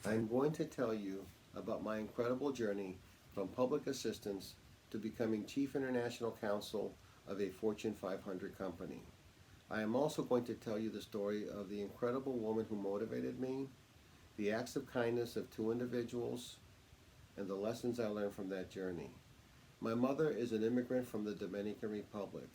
I'm going to tell you about my incredible journey from public assistance to becoming Chief International Counsel of a Fortune 500 company. I am also going to tell you the story of the incredible woman who motivated me, the acts of kindness of two individuals, and the lessons I learned from that journey. My mother is an immigrant from the Dominican Republic.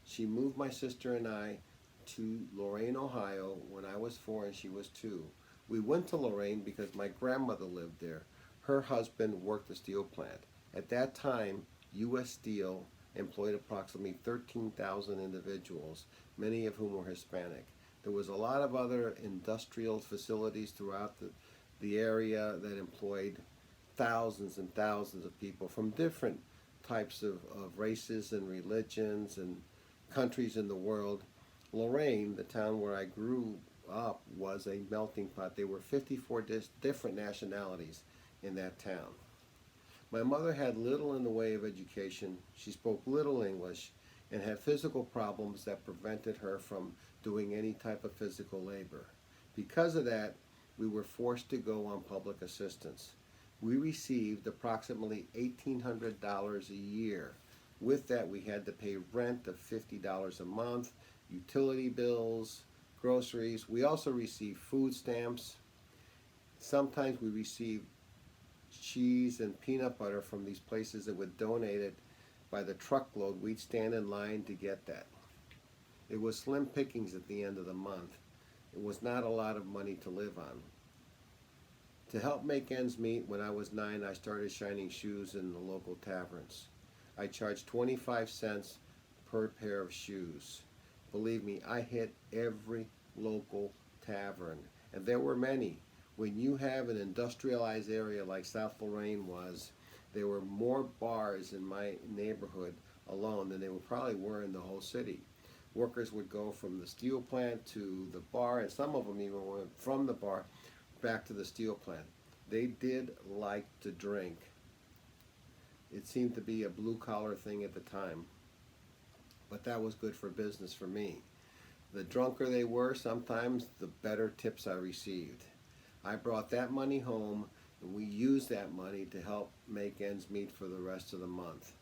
She moved my sister and I to Lorain, Ohio when I was 4 and she was 2. We went to Lorain because my grandmother lived there. Her husband worked the steel plant. At that time, U.S. Steel employed approximately 13,000 individuals, many of whom were Hispanic. There was a lot of other industrial facilities throughout the area that employed thousands and thousands of people from different types of races and religions and countries in the world. Lorain, the town where I grew up, was a melting pot. There were 54 different nationalities in that town. My mother had little in the way of education. She spoke little English and had physical problems that prevented her from doing any type of physical labor. Because of that, we were forced to go on public assistance. We received approximately $1,800 a year. With that, we had to pay rent of $50 a month, utility bills, groceries. We also received food stamps. Sometimes we received cheese and peanut butter from these places that would donate it by the truckload. We'd stand in line to get that. It was slim pickings at the end of the month. It was not a lot of money to live on. To help make ends meet, when I was 9, I started shining shoes in the local taverns. I charged 25 cents per pair of shoes. Believe me, I hit every local tavern, and there were many. When you have an industrialized area like South Lorain was, there were more bars in my neighborhood alone than there probably were in the whole city. Workers would go from the steel plant to the bar, and some of them even went from the bar back to the steel plant. They did like to drink. It seemed to be a blue-collar thing at the time, but that was good for business for me. The drunker they were, sometimes the better tips I received. I brought that money home, and we used that money to help make ends meet for the rest of the month.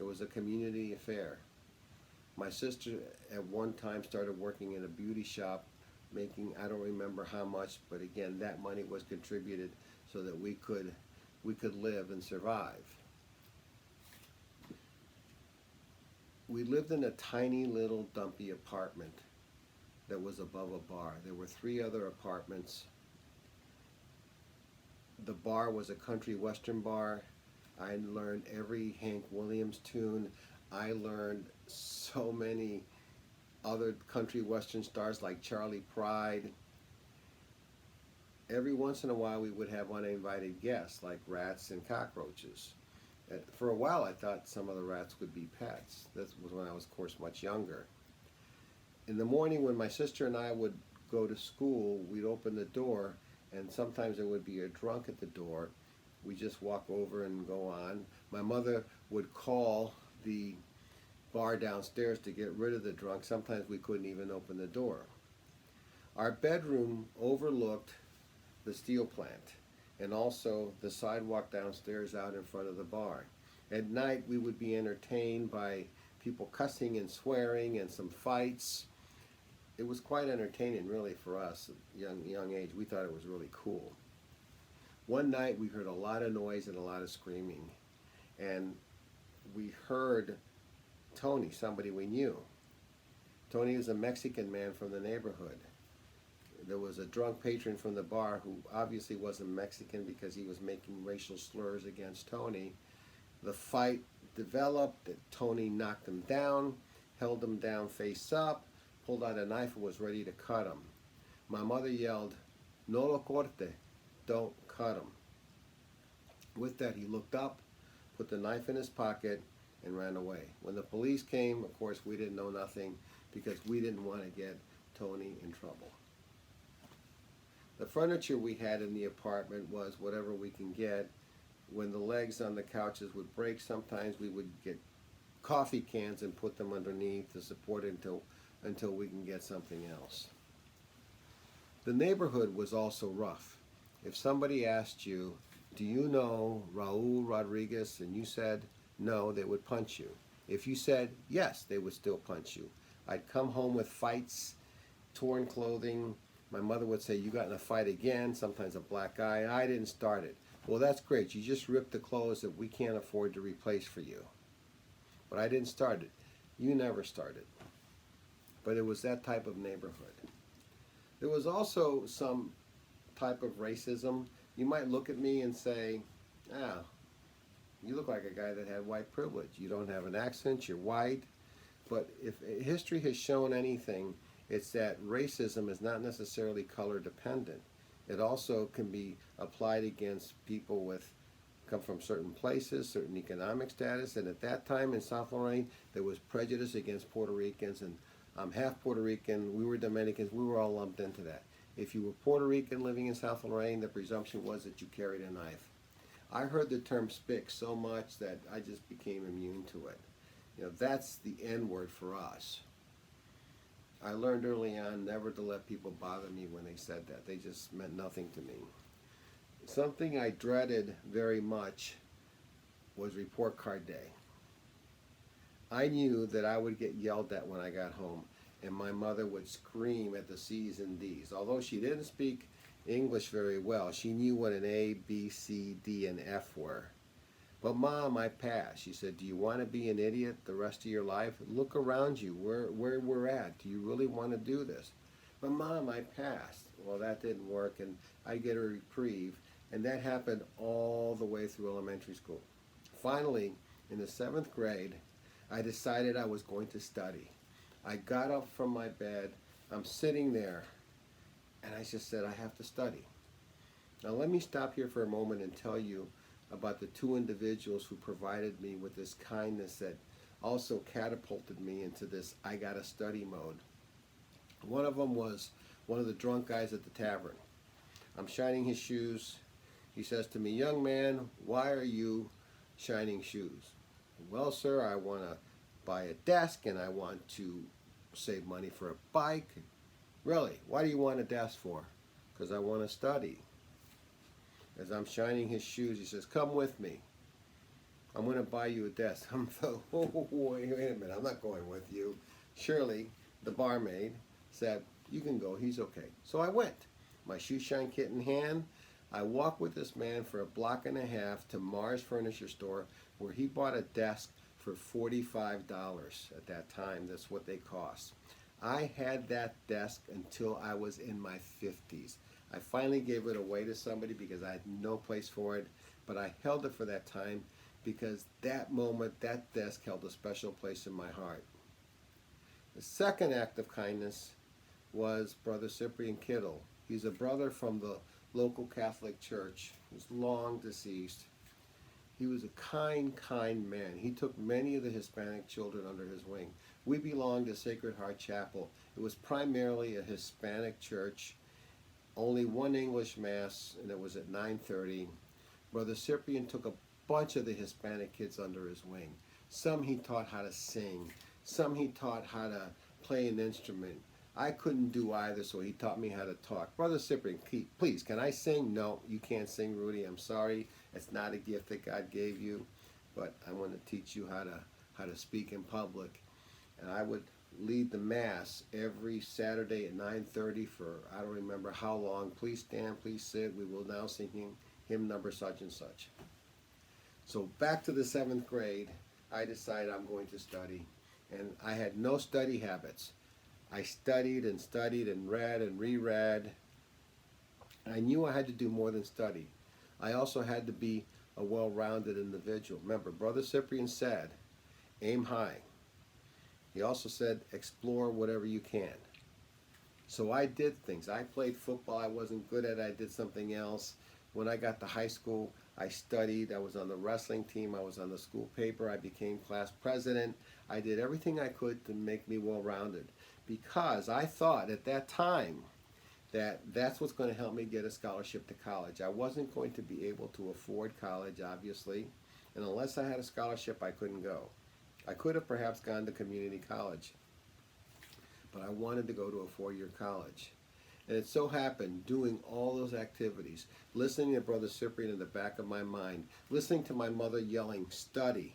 It was a community affair. My sister at one time started working in a beauty shop, making, I don't remember how much, but again, that money was contributed so that we could live and survive. We lived in a tiny little dumpy apartment that was above a bar. There were 3 other apartments. The bar was a country western bar. I learned every Hank Williams tune. I learned so many other country western stars like Charlie Pride. Every once in a while we would have uninvited guests like rats and cockroaches. For a while I thought some of the rats would be pets. This was when I was, of course, much younger. In the morning when my sister and I would go to school, we'd open the door, and sometimes there would be a drunk at the door. We just walk over and go on. My mother would call the bar downstairs to get rid of the drunk. Sometimes we couldn't even open the door. Our bedroom overlooked the steel plant and also the sidewalk downstairs out in front of the bar. At night we would be entertained by people cussing and swearing and some fights. It was quite entertaining, really, for us at young age. We thought it was really cool. One night we heard a lot of noise and a lot of screaming, and we heard Tony, somebody we knew. Tony was a Mexican man from the neighborhood. There was a drunk patron from the bar who obviously wasn't Mexican because he was making racial slurs against Tony. The fight developed. Tony knocked him down, held him down face up, pulled out a knife and was ready to cut him. My mother yelled, "No lo corte," don't cut him. With that, he looked up, put the knife in his pocket, and ran away. When the police came, of course, we didn't know nothing because we didn't want to get Tony in trouble. The furniture we had in the apartment was whatever we can get. When the legs on the couches would break, sometimes we would get coffee cans and put them underneath to support it until we can get something else. The neighborhood was also rough. If somebody asked you, do you know Raul Rodriguez, and you said no, they would punch you. If you said yes, they would still punch you. I'd come home with fights, torn clothing. My mother would say, you got in a fight again, sometimes a black eye. I didn't start it. Well, that's great. You just ripped the clothes that we can't afford to replace for you. But I didn't start it. You never started. But it was that type of neighborhood. There was also some type of racism. You might look at me and say, you look like a guy that had white privilege. You don't have an accent, you're white. But if history has shown anything, it's that racism is not necessarily color dependent. It also can be applied against people with come from certain places, certain economic status, and at that time in South Lorraine, there was prejudice against Puerto Ricans, and I'm half Puerto Rican, we were Dominicans, we were all lumped into that. If you were Puerto Rican living in South Lorraine, the presumption was that you carried a knife. I heard the term spick so much that I just became immune to it. You know, that's the N-word for us. I learned early on never to let people bother me when they said that. They just meant nothing to me. Something I dreaded very much was report card day. I knew that I would get yelled at when I got home, and my mother would scream at the C's and D's. Although she didn't speak English very well, she knew what an A, B, C, D, and F were. But Mom, I passed. She said, do you want to be an idiot the rest of your life? Look around you, where we're at. Do you really want to do this? But Mom, I passed. Well, that didn't work, and I get a reprieve. And that happened all the way through elementary school. Finally, in the 7th grade, I decided I was going to study. I got up from my bed. I'm sitting there, and I just said, I have to study. Now let me stop here for a moment and tell you about the two individuals who provided me with this kindness that also catapulted me into this I gotta study mode. One of them was one of the drunk guys at the tavern. I'm shining his shoes. He says to me, young man, why are you shining shoes? Well, sir, I want to buy a desk and I want to save money for a bike. Really? Why do you want a desk for? Because I want to study. As I'm shining his shoes, he says, come with me. I'm going to buy you a desk. I'm so, wait a minute, I'm not going with you. Shirley, the barmaid, said, you can go, he's okay. So I went. My shoe shine kit in hand. I walked with this man for a block and a half to Mars Furniture Store, where he bought a desk for $45 at that time. That's what they cost. I had that desk until I was in my 50s. I finally gave it away to somebody because I had no place for it, but I held it for that time because that moment, that desk held a special place in my heart. The second act of kindness was Brother Cyprian Kittle. He's a brother from the local Catholic church. He's long deceased. He was a kind man. He took many of the Hispanic children under his wing. We belonged to Sacred Heart Chapel. It was primarily a Hispanic church. Only one English Mass, and it was at 9:30. Brother Cyprian took a bunch of the Hispanic kids under his wing. Some he taught how to sing. Some he taught how to play an instrument. I couldn't do either, so he taught me how to talk. Brother Cyprian, please, can I sing? No, you can't sing, Rudy. I'm sorry. It's not a gift that God gave you, but I want to teach you how to speak in public. And I would lead the Mass every Saturday at 9:30 for I don't remember how long. Please stand, please sit. We will now sing hymn number such and such. So back to the 7th grade, I decided I'm going to study. And I had no study habits. I studied and read and reread. I knew I had to do more than study. I also had to be a well-rounded individual. Remember, Brother Cyprian said, aim high. He also said, explore whatever you can. So I did things. I played football. I wasn't good at it. I did something else. When I got to high school, I studied. I was on the wrestling team. I was on the school paper. I became class president. I did everything I could to make me well-rounded because I thought at that time that that's what's going to help me get a scholarship to college. I wasn't going to be able to afford college, obviously, and unless I had a scholarship, I couldn't go. I could have perhaps gone to community college, but I wanted to go to a 4-year college. And it so happened, doing all those activities, listening to Brother Cyprian in the back of my mind, listening to my mother yelling, study,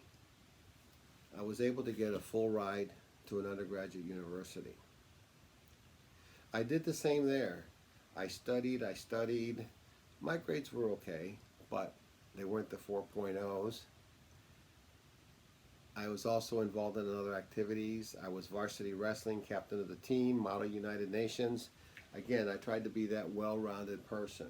I was able to get a full ride to an undergraduate university. I did the same there. I studied. My grades were okay, but they weren't the 4.0s. I was also involved in other activities. I was varsity wrestling, captain of the team, Model United Nations. Again, I tried to be that well-rounded person.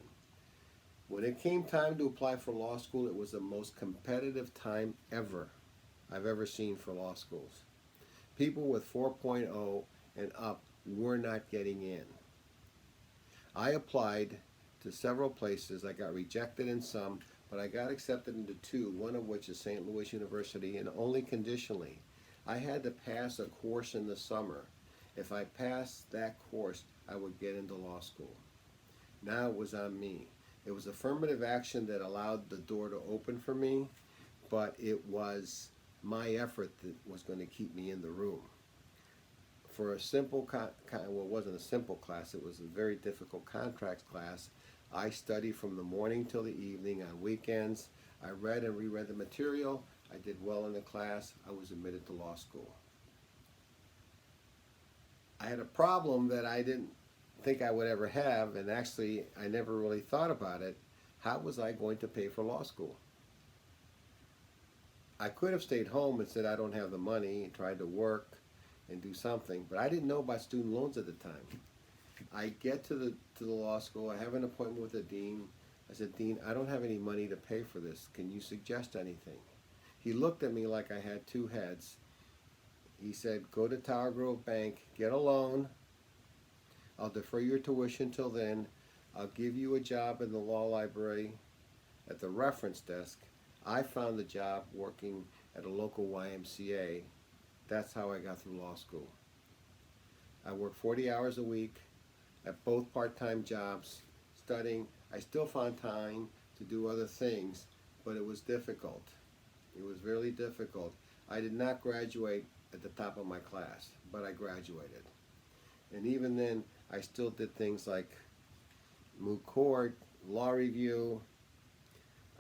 When it came time to apply for law school, it was the most competitive time I've ever seen for law schools. People with 4.0 and up were not getting in. I applied to several places. I got rejected in some, but I got accepted into two, one of which is St. Louis University, and only conditionally. I had to pass a course in the summer. If I passed that course, I would get into law school. Now it was on me. It was affirmative action that allowed the door to open for me, but it was my effort that was going to keep me in the room. For a simple, well, it wasn't a simple class, it was a very difficult contracts class. I studied from the morning till the evening on weekends. I read and reread the material. I did well in the class. I was admitted to law school. I had a problem that I didn't think I would ever have, and actually I never really thought about it. How was I going to pay for law school? I could have stayed home and said I don't have the money and tried to work and do something, but I didn't know about student loans at the time. I get to the law school. I have an appointment with the dean. I said, Dean, I don't have any money to pay for this. Can you suggest anything? He looked at me like I had two heads. He said, go to Tower Grove Bank, get a loan. I'll defer your tuition till then. I'll give you a job in the law library at the reference desk. I found the job working at a local YMCA. That's how I got through law school. I worked 40 hours a week at both part-time jobs, studying. I still found time to do other things, but it was difficult. It was really difficult. I did not graduate at the top of my class, but I graduated. And even then, I still did things like moot court, law review.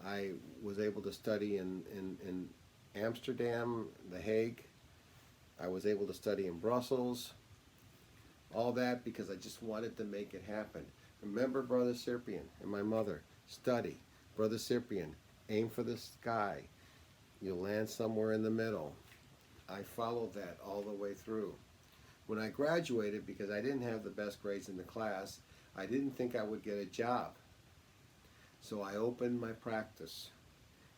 I was able to study in Amsterdam, The Hague. I was able to study in Brussels. All that because I just wanted to make it happen. Remember Brother Cyprian and my mother, study. Brother Cyprian, aim for the sky. You'll land somewhere in the middle. I followed that all the way through. When I graduated, because I didn't have the best grades in the class, I didn't think I would get a job. So I opened my practice.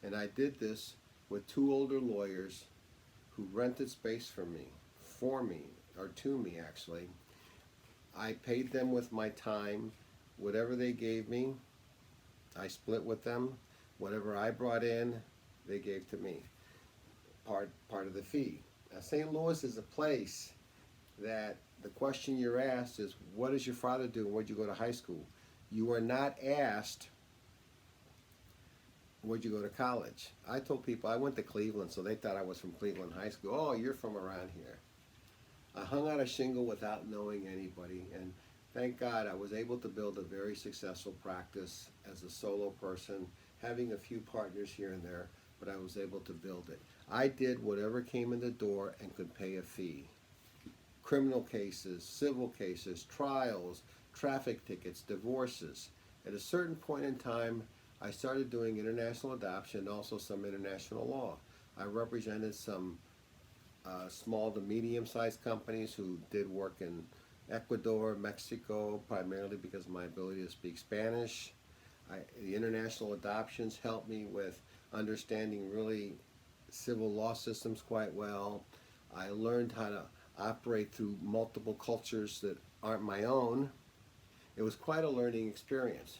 And I did this with two older lawyers who rented space for me, or to me actually. I paid them with my time. Whatever they gave me, I split with them. Whatever I brought in, they gave to me. Part of the fee. Now, St. Louis is a place that the question you're asked is, what does your father do and where'd you go to high school? You are not asked, where'd you go to college? I told people I went to Cleveland, so they thought I was from Cleveland High School. Oh, you're from around here. I hung out a shingle without knowing anybody, and thank God I was able to build a very successful practice as a solo person, having a few partners here and there, but I was able to build it. I did whatever came in the door and could pay a fee. Criminal cases, civil cases, trials, traffic tickets, divorces. At a certain point in time, I started doing international adoption and also some international law. I represented some small to medium-sized companies who did work in Ecuador, Mexico, primarily because of my ability to speak Spanish. The international adoptions helped me with understanding really civil law systems quite well. I learned how to operate through multiple cultures that aren't my own. It was quite a learning experience.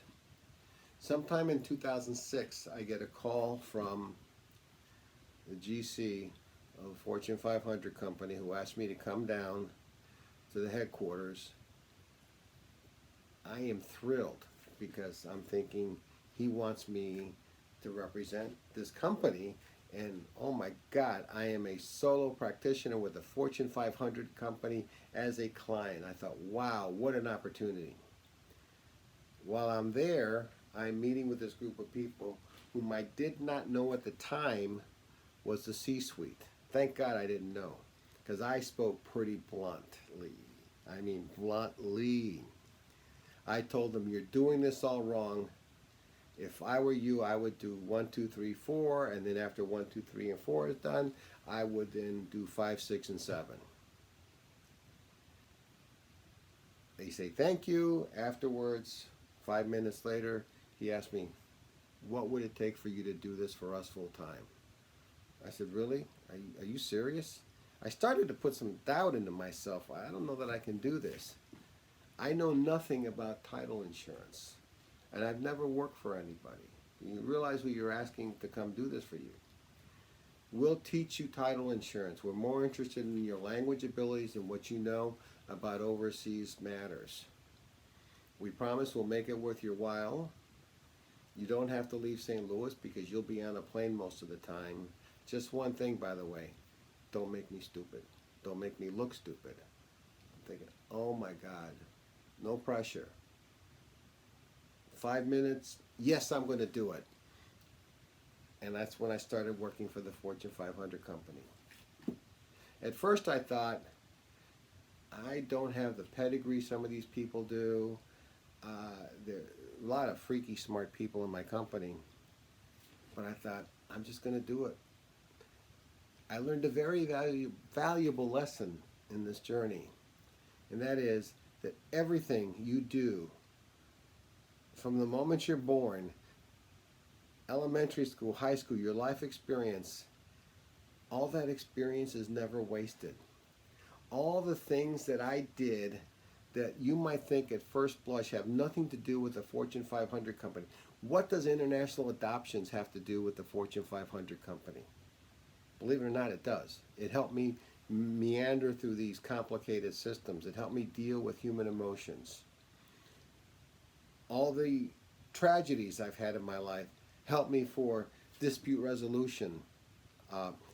Sometime in 2006, I get a call from the GC of a Fortune 500 company who asked me to come down to the headquarters. I am thrilled because I'm thinking he wants me to represent this company, and oh my God, I am a solo practitioner with a Fortune 500 company as a client. I thought, wow, what an opportunity. While I'm there, I'm meeting with this group of people whom I did not know at the time was the C-suite. Thank God I didn't know, because I spoke pretty bluntly. I mean, bluntly. I told them, you're doing this all wrong. If I were you, I would do 1, 2, 3, 4, and then after 1, 2, 3, and 4 is done, I would then do 5, 6, and 7. They say thank you. Afterwards, 5 minutes later, he asked me, what would it take for you to do this for us full time? I said, really? Are you serious? I started to put some doubt into myself. I don't know that I can do this. I know nothing about title insurance, and I've never worked for anybody. You realize who you're asking to come do this for you. We'll teach you title insurance. We're more interested in your language abilities and what you know about overseas matters. We promise we'll make it worth your while. You don't have to leave St. Louis because you'll be on a plane most of the time. Just one thing, by the way, don't make me stupid. Don't make me look stupid. I'm thinking, oh my God, no pressure. 5 minutes, yes, I'm going to do it. And that's when I started working for the Fortune 500 company. At first I thought, I don't have the pedigree some of these people do. There are a lot of freaky smart people in my company. But I thought, I'm just going to do it. I learned a very valuable lesson in this journey. And that is that everything you do from the moment you're born, elementary school, high school, your life experience, all that experience is never wasted. All the things that I did that you might think at first blush have nothing to do with the Fortune 500 company. What does international adoptions have to do with the Fortune 500 company? Believe it or not, it does. It helped me meander through these complicated systems. It helped me deal with human emotions. All the tragedies I've had in my life helped me for dispute resolution,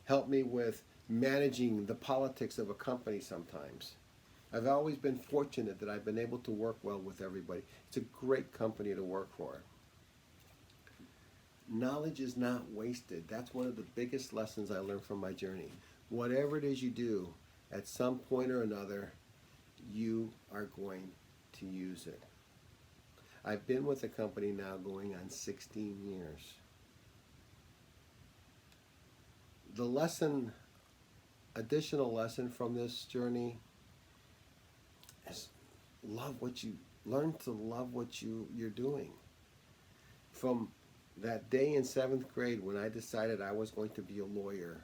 helped me with managing the politics of a company sometimes. I've always been fortunate that I've been able to work well with everybody. It's a great company to work for. Knowledge is not wasted. That's one of the biggest lessons I learned from my journey. Whatever it is you do, at some point or another, you are going to use it. I've been with the company now going on 16 years. The lesson, additional lesson from this journey is learn to love what you're doing. From that day in 7th grade when I decided I was going to be a lawyer,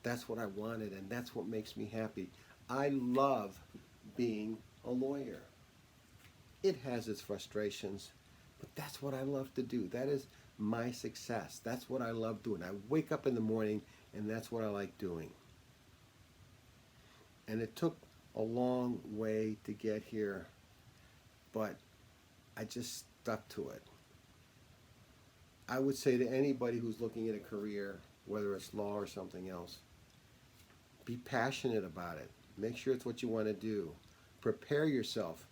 that's what I wanted, and that's what makes me happy. I love being a lawyer. It has its frustrations, but that's what I love to do. That is my success. That's what I love doing. I wake up in the morning, and that's what I like doing. And it took a long way to get here, but I just stuck to it. I would say to anybody who's looking at a career, whether it's law or something else, be passionate about it. Make sure it's what you want to do. Prepare yourself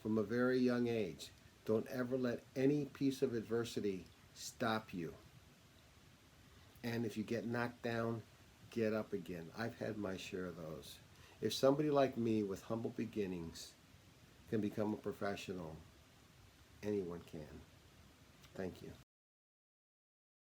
from a very young age. Don't ever let any piece of adversity stop you. And if you get knocked down, get up again. I've had my share of those. If somebody like me with humble beginnings can become a professional, anyone can. Thank you.